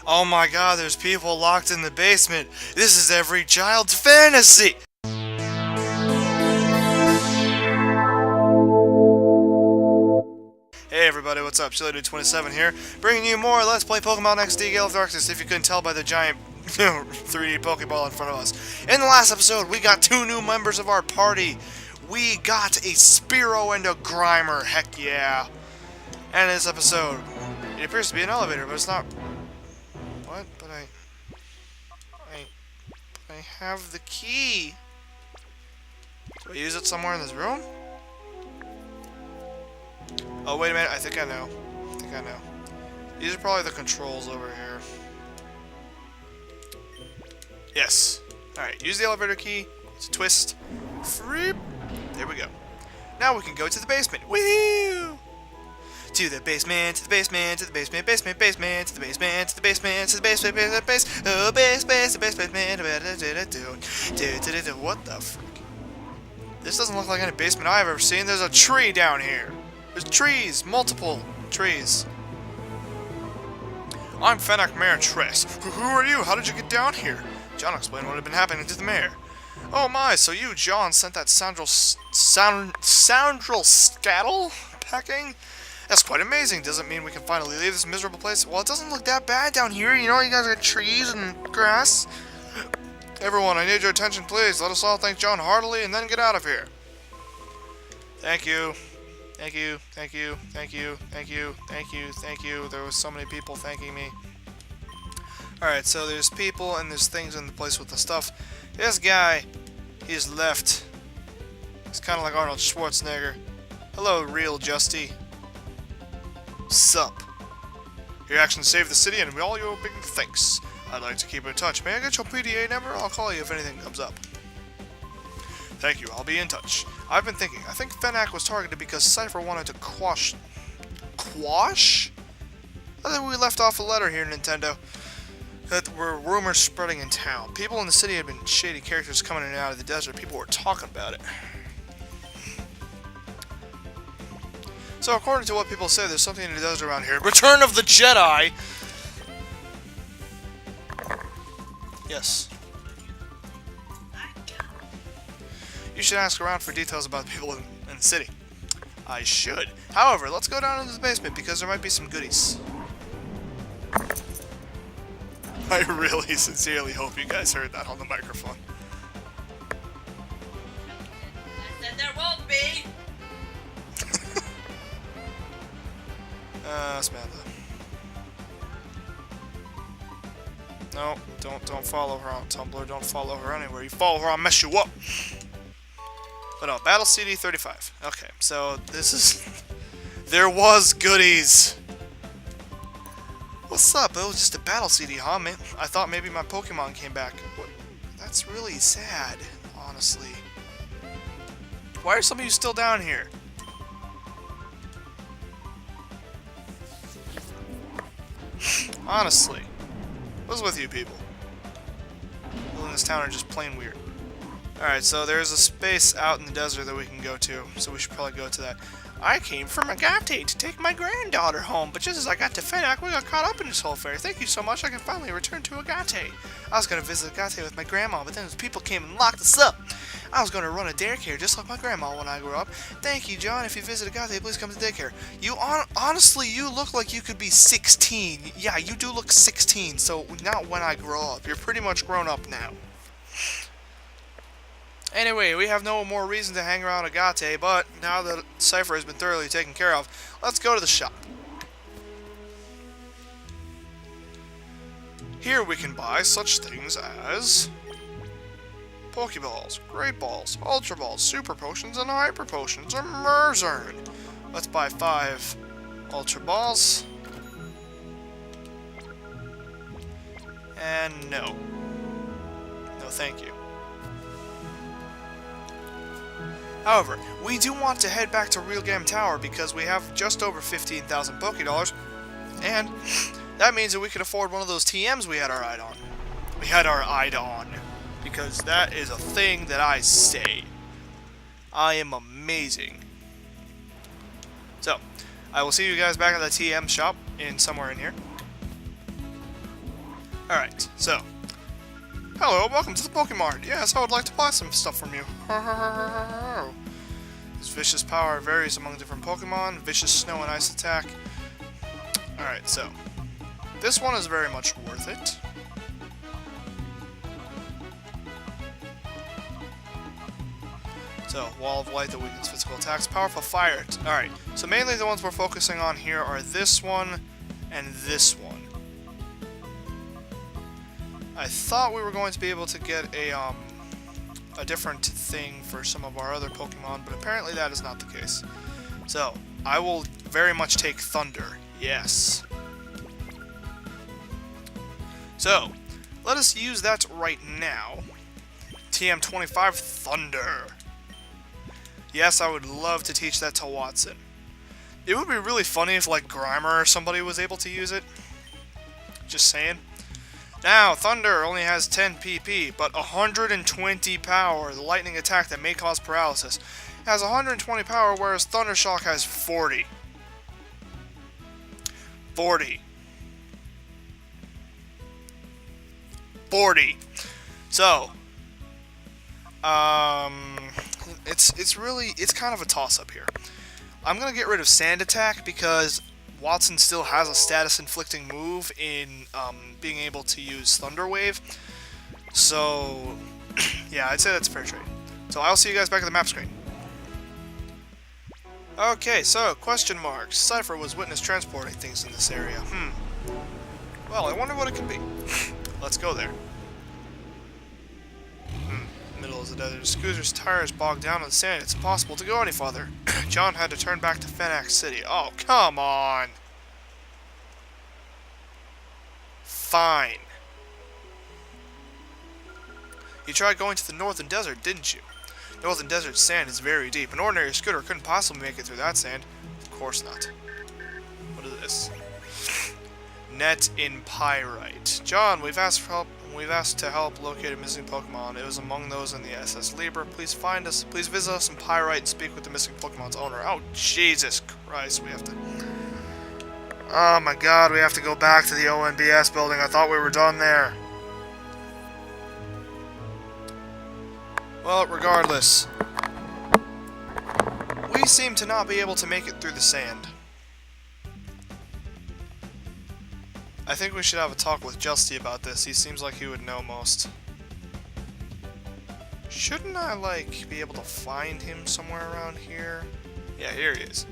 Oh my god, there's people locked in the basement. This is every child's fantasy! Hey everybody, what's up? Chillydude27 here, bringing you more Let's Play Pokemon XD Gale of Darkness, if you couldn't tell by the giant 3D Pokeball in front of us. In the last episode, we got 2 new members of our party. We got a Spearow and a Grimer, heck yeah. And in this episode, it appears to be an elevator, but it's not. What? But I have the key. Do I use it somewhere in this room? Oh, wait a minute. I think I know. These are probably the controls over here. Yes. Alright, use the elevator key. It's a twist. Freep. There we go. Now we can go to the basement. Woo! To the basement, to the basement, to the basement, basement, basement, to the basement, to the basement, to the basement, basement, base, oh, base, the basement, what the frick? This doesn't look like any basement I've ever seen. There's a tree down here. There's trees, multiple trees. I'm Fennec Mayor Tress. Who are you? How did you get down here? John explained what had been happening to the mayor. Oh my, so you, John, sent that scoundrel scattle packing? That's quite amazing. Doesn't mean we can finally leave this miserable place. Well, it doesn't look that bad down here. You know, you guys got trees and grass. Everyone, I need your attention, please. Let us all thank John heartily and then get out of here. Thank you. Thank you. Thank you. Thank you. Thank you. Thank you. Thank you. There was so many people thanking me. Alright, so there's people and there's things in the place with the stuff. This guy, he's left. He's kind of like Arnold Schwarzenegger. Hello, real Justy. Sup. Your actions saved the city and we all owe big thanks. I'd like to keep in touch. May I get your PDA number? I'll call you if anything comes up. Thank you, I'll be in touch. I've been thinking. I think Fennec was targeted because Cypher wanted to quash... Quash? I think we left off a letter here, Nintendo. That were rumors spreading in town. People in the city had been shady characters coming in and out of the desert. People were talking about it. So according to what people say, there's something in the desert around here. Return of the Jedi! Yes. You should ask around for details about the people in the city. I should. However, let's go down into the basement because there might be some goodies. I really sincerely hope you guys heard that on the microphone. I said there won't be! Samantha. No, don't follow her on Tumblr. Don't follow her anywhere. You follow her, I'll mess you up. But no, Battle CD 35. Okay, so this is... There was goodies! What's up? It was just a Battle CD, huh, man? I thought maybe my Pokemon came back. What? That's really sad, honestly. Why are some of you still down here? Honestly. What's with you people? People in this town are just plain weird. Alright, so there's a space out in the desert that we can go to, so we should probably go to that. I came from Agate to take my granddaughter home, but just as I got to Fennec, we got caught up in this whole affair. Thank you so much, I can finally return to Agate. I was going to visit Agate with my grandma, but then those people came and locked us up. I was going to run a daycare just like my grandma when I grew up. Thank you, John. If you visit Agate, please come to daycare. You honestly, you look like you could be 16. Yeah, you do look 16, so not when I grow up. You're pretty much grown up now. Anyway, we have no more reason to hang around Agate, but now that Cypher has been thoroughly taken care of, let's go to the shop. Here we can buy such things as Pokeballs, Great Balls, Ultra Balls, Super Potions, and Hyper Potions, or Merzern. Let's buy 5 Ultra Balls. And no. No, thank you. However, we do want to head back to Real Game Tower because we have just over 15,000 Pokédollars, and that means that we can afford one of those TMs we had our eye on. We had our eye on, because that is a thing that I say. I am amazing. So, I will see you guys back at the TM shop in somewhere in here. Alright, so. Hello, welcome to the Pokemart. Yes, I would like to buy some stuff from you. His vicious power varies among different Pokemon. Vicious snow and ice attack. Alright, so. This one is very much worth it. So, Wall of Light that weakens physical attacks. Powerful Fire. Alright, so mainly the ones we're focusing on here are this one and this one. I thought we were going to be able to get a different thing for some of our other Pokemon, but apparently that is not the case. So, I will very much take Thunder. Yes. So, let us use that right now. TM25 Thunder. Yes, I would love to teach that to Watson. It would be really funny if, like, Grimer or somebody was able to use it. Just saying. Now, Thunder only has 10 PP, but 120 power. The lightning attack that may cause paralysis. It has 120 power, whereas Thundershock has 40. 40. 40. So, it's kind of a toss-up here. I'm gonna get rid of Sand Attack because Watson still has a status-inflicting move in being able to use Thunder Wave. So, yeah, I'd say that's a fair trade. So I'll see you guys back at the map screen. Okay, so, question marks. Cypher was witness transporting things in this area. Well, I wonder what it could be. Let's go there. Middle of the desert. Scooter's tires bogged down in sand. It's impossible to go any farther. John had to turn back to Fenax City. Oh, come on! Fine. You tried going to the northern desert, didn't you? Northern desert sand is very deep. An ordinary scooter couldn't possibly make it through that sand. Of course not. What is this? Net in Pyrite. John, we've asked for help. We've asked to help locate a missing Pokemon. It was among those in the SS Libra. Please find us. Please visit us in Pyrite and speak with the missing Pokemon's owner. Oh, Jesus Christ. We have to... Oh my god, we have to go back to the ONBS building. I thought we were done there. Well, regardless. We seem to not be able to make it through the sand. I think we should have a talk with Justy about this. He seems like he would know most. Shouldn't I, like, be able to find him somewhere around here? Yeah, here he is.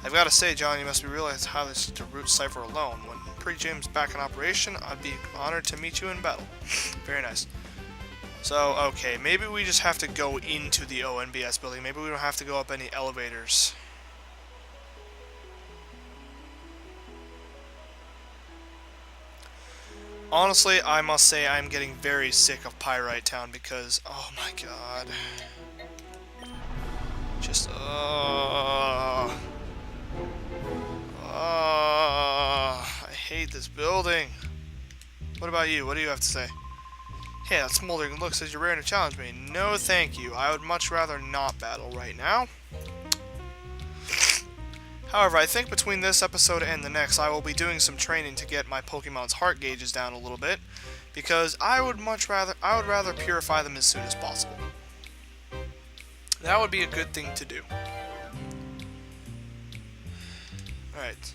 I've got to say, John, you must be realized how this to root Cypher alone. When pre-gym's back in operation, I'd be honored to meet you in battle. Very nice. So, okay, maybe we just have to go into the ONBS building. Maybe we don't have to go up any elevators. Honestly, I must say I'm getting very sick of Pyrite Town because, oh my god. Just, I hate this building. What about you? What do you have to say? Hey, that smoldering look says you're ready to challenge me. No, thank you. I would much rather not battle right now. However, I think between this episode and the next, I will be doing some training to get my Pokemon's heart gauges down a little bit, because I would rather purify them as soon as possible. That would be a good thing to do. Alright.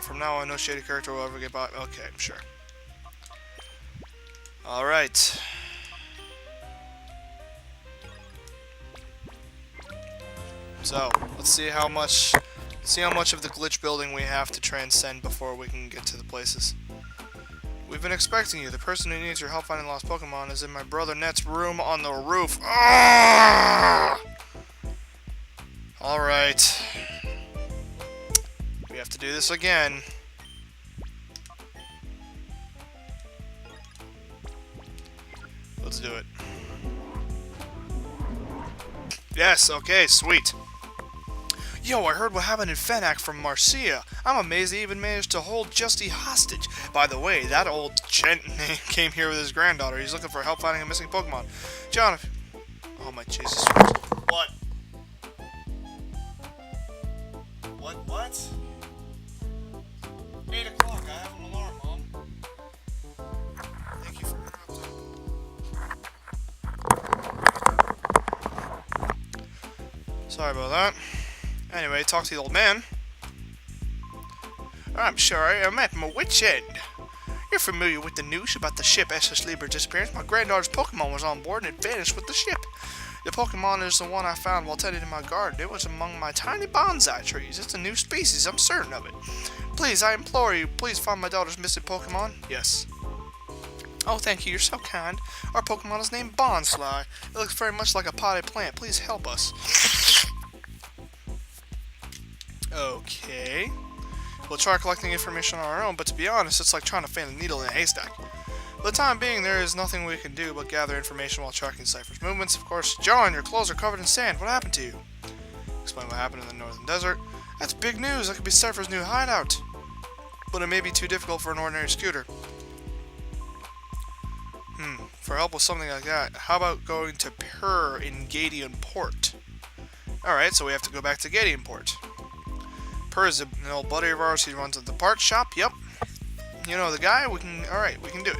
From now on, no shady character will ever get by. Okay, sure. Alright. So, let's see how much of the glitch building we have to transcend before we can get to the places. We've been expecting you. The person who needs your help finding lost Pokemon is in my brother Net's room on the roof. Ah! Alright. We have to do this again. Let's do it. Yes, okay, sweet. Yo, I heard what happened in Fenac from Marcia. I'm amazed he even managed to hold Justy hostage. By the way, that old gent came here with his granddaughter. He's looking for help finding a missing Pokemon. John, if... Oh my Jesus. What? What? 8 o'clock, I have an alarm, Mom. Sorry about that. Anyway, talk to the old man. I'm sorry, I'm at my wit's end. You're familiar with the news about the ship SS Libra disappearance. My granddaughter's Pokemon was on board and it vanished with the ship. The Pokemon is the one I found while tending in my garden. It was among my tiny bonsai trees. It's a new species, I'm certain of it. Please, I implore you, please find my daughter's missing Pokemon. Yes. Oh, thank you, you're so kind. Our Pokemon is named Bonsly. It looks very much like a potted plant. Please help us. Okay. We'll try collecting information on our own, but to be honest, it's like trying to find a needle in a haystack. For the time being, there is nothing we can do but gather information while tracking Cypher's movements. Of course, John, your clothes are covered in sand. What happened to you? Explain what happened in the northern desert. That's big news. That could be Cypher's new hideout. But it may be too difficult for an ordinary scooter. For help with something like that, how about going to Purr in Gadian Port? Alright, so we have to go back to Gadian Port. Purr is an old buddy of ours. He runs at the parts shop. Yep. You know the guy? Alright, we can do it.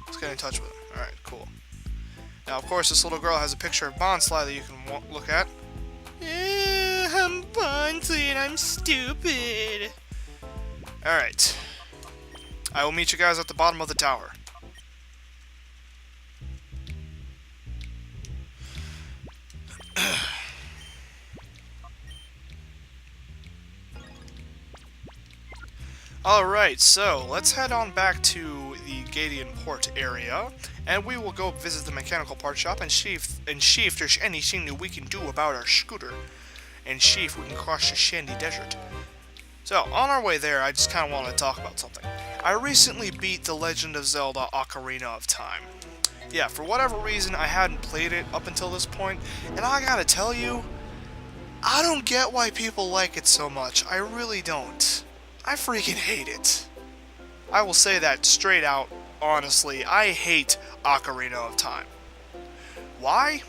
Let's get in touch with him. Alright, cool. Now, of course, this little girl has a picture of Bonsly that you can look at. I'm Bonsly and I'm stupid. Alright. I will meet you guys at the bottom of the tower. Alright, so let's head on back to the Gadian Port area, and we will go visit the mechanical parts shop and see if there's anything that we can do about our scooter, and see if we can cross the Sandy Desert. So, on our way there, I just kind of want to talk about something. I recently beat The Legend of Zelda Ocarina of Time. Yeah, for whatever reason, I hadn't played it up until this point, and I gotta tell you, I don't get why people like it so much. I really don't. I freaking hate it. I will say that straight out, honestly. I hate Ocarina of Time. Why?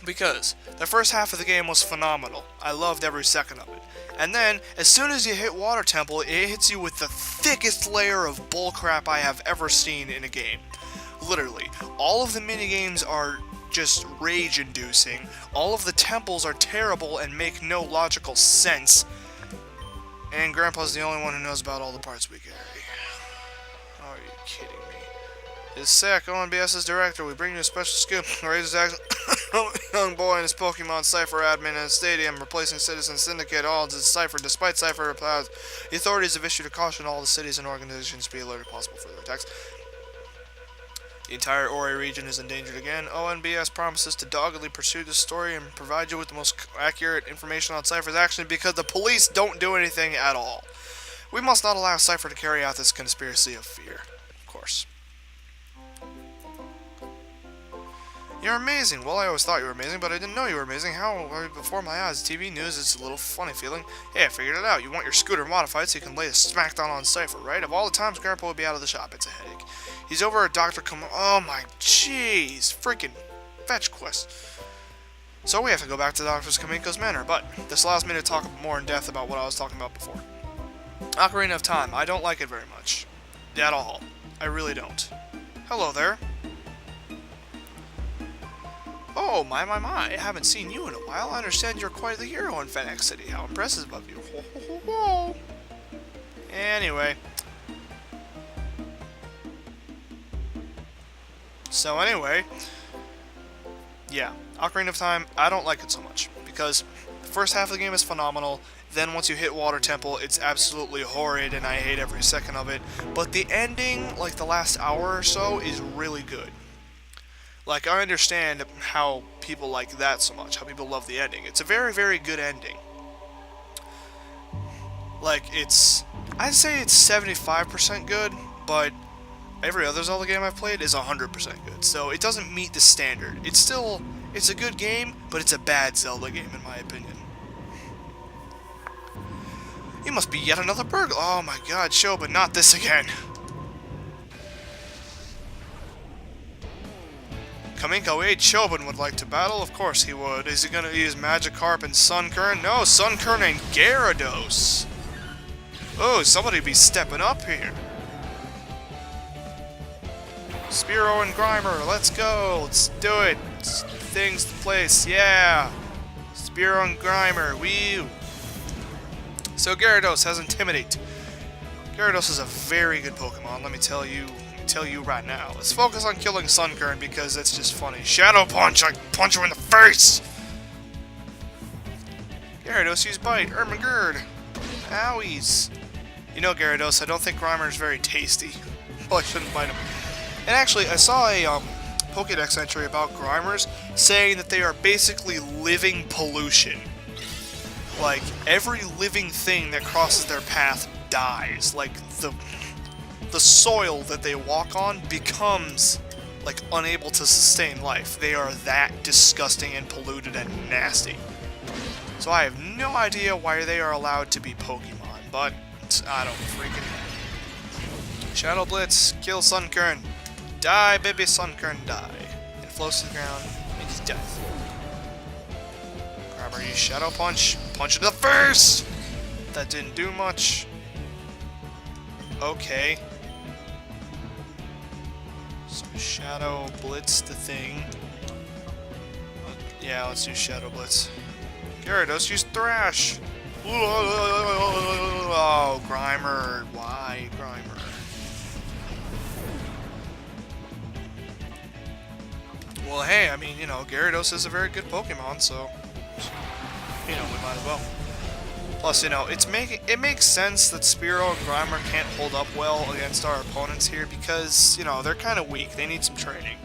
Because the first half of the game was phenomenal. I loved every second of it. And then, as soon as you hit Water Temple, it hits you with the thickest layer of bullcrap I have ever seen in a game. Literally. All of the minigames are just rage-inducing. All of the temples are terrible and make no logical sense. And Grandpa's the only one who knows about all the parts we carry. Are you kidding me? It's sick. ONBS's director. We bring you a special skill. Raises action. Young boy and his Pokemon Cypher admin in a stadium replacing Citizen Syndicate odds as Cypher. Despite Cypher replies, the authorities have issued a caution to all the cities and organizations to be alerted to possible further attacks. The entire Ori region is endangered again. ONBS promises to doggedly pursue this story and provide you with the most accurate information on Cypher's action because the police don't do anything at all. We must not allow Cypher to carry out this conspiracy of fear. Of course. You're amazing. Well, I always thought you were amazing, but I didn't know you were amazing. How before my eyes? TV news is a little funny feeling. Hey, I figured it out. You want your scooter modified so you can lay a smackdown on Cypher, right? Of all the times Grandpa would be out of the shop, it's a headache. He's over at Dr. Oh my jeez. Freaking fetch quest. So we have to go back to Dr. Kamiko's manor, but this allows me to talk more in depth about what I was talking about before. Ocarina of Time. I don't like it very much. At all. I really don't. Hello there. Oh, my. I haven't seen you in a while. I understand you're quite the hero in Fennec City. How impressive of you. Ho, ho, ho, ho. Anyway. So anyway. Yeah. Ocarina of Time, I don't like it so much. Because the first half of the game is phenomenal. Then once you hit Water Temple, it's absolutely horrid and I hate every second of it. But the ending, like the last hour or so, is really good. Like, I understand how people like that so much, how people love the ending. It's a very, very good ending. Like, I'd say it's 75% good, but every other Zelda game I've played is 100% good. So it doesn't meet the standard. It's a good game, but it's a bad Zelda game in my opinion. You must be yet another burglar. Oh my god, Shoba, not this again. Kamiko Aide Shoban would like to battle? Of course he would. Is he gonna use Magikarp and Sunkern? No, Sunkern and Gyarados! Oh, somebody be stepping up here. Spearow and Grimer, let's go! Let's do it! things to place. Yeah! Spear on Grimer. Woo! So Gyarados has Intimidate. Gyarados is a very good Pokemon, let me tell you right now. Let's focus on killing Sunkern because it's just funny. Shadow Punch! I punch you in the face! Gyarados, use Bite. Ermagerd. Owies. You know, Gyarados, I don't think Grimer is very tasty. Well, I shouldn't bite him. And actually, I saw a Pokédex entry about Grimers saying that they are basically living pollution. Like, every living thing that crosses their path dies. Like, the soil that they walk on becomes, like, unable to sustain life. They are that disgusting and polluted and nasty. So I have no idea why they are allowed to be Pokemon, but I don't freaking know. Shadow Blitz, kill Sunkern. Die, baby Sunkern, die. It floats to the ground, it's death. Grimer, use Shadow Punch. Punch in the face! That didn't do much. Okay. So Shadow Blitz the thing. Yeah, let's use Shadow Blitz. Gyarados, use Thrash! Oh, Grimer. Why, Grimer? Well, hey, I mean, you know, Gyarados is a very good Pokemon, so, you know, we might as well. Plus, you know, it makes sense that Spearow and Grimer can't hold up well against our opponents here because, you know, they're kind of weak. They need some training.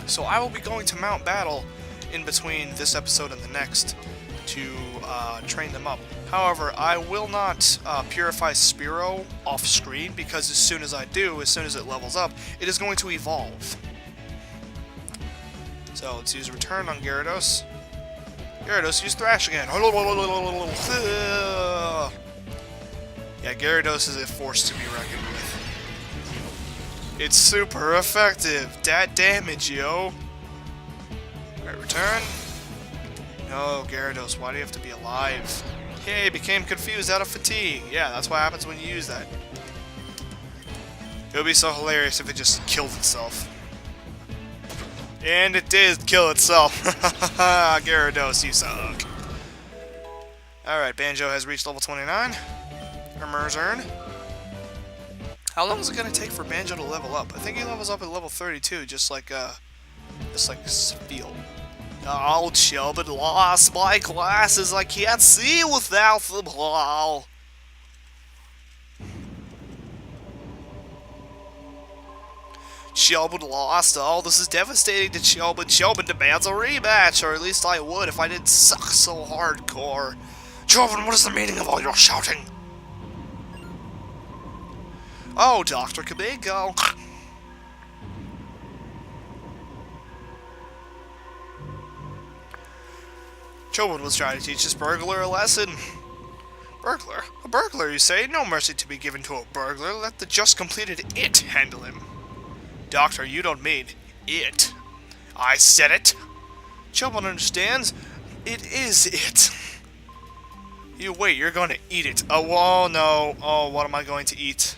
So I will be going to Mount Battle in between this episode and the next to train them up. However, I will not purify Spearow off screen because as soon as I do, as soon as it levels up, it is going to evolve. So let's use Return on Gyarados. Gyarados, use Thrash again. Yeah, Gyarados is a force to be reckoned with. It's super effective. Dat damage, yo. Alright, return. No, Gyarados, why do you have to be alive? Hey, became confused out of fatigue. Yeah, that's what happens when you use that. It would be so hilarious if it just killed itself. And it did kill itself. Gyarados, you suck. Alright, Banjo has reached level 29. Merzern. How long is it going to take for Banjo to level up? I think he levels up at level 32, just like Spiel. Oh, Chubba lost my glasses. I can't see without them. Oh. Chubba lost. Oh, this is devastating to Chubba. Chubba demands a rematch, or at least I would if I didn't suck so hardcore. Chubba, what is the meaning of all your shouting? Oh, Dr. Kabingo. Chobin was trying to teach this burglar a lesson. Burglar? A burglar, you say? No mercy to be given to a burglar. Let the just completed it handle him. Doctor, you don't mean it. I said it. Chobin understands. It is it. You wait, you're going to eat it. Oh, no. Oh, what am I going to eat?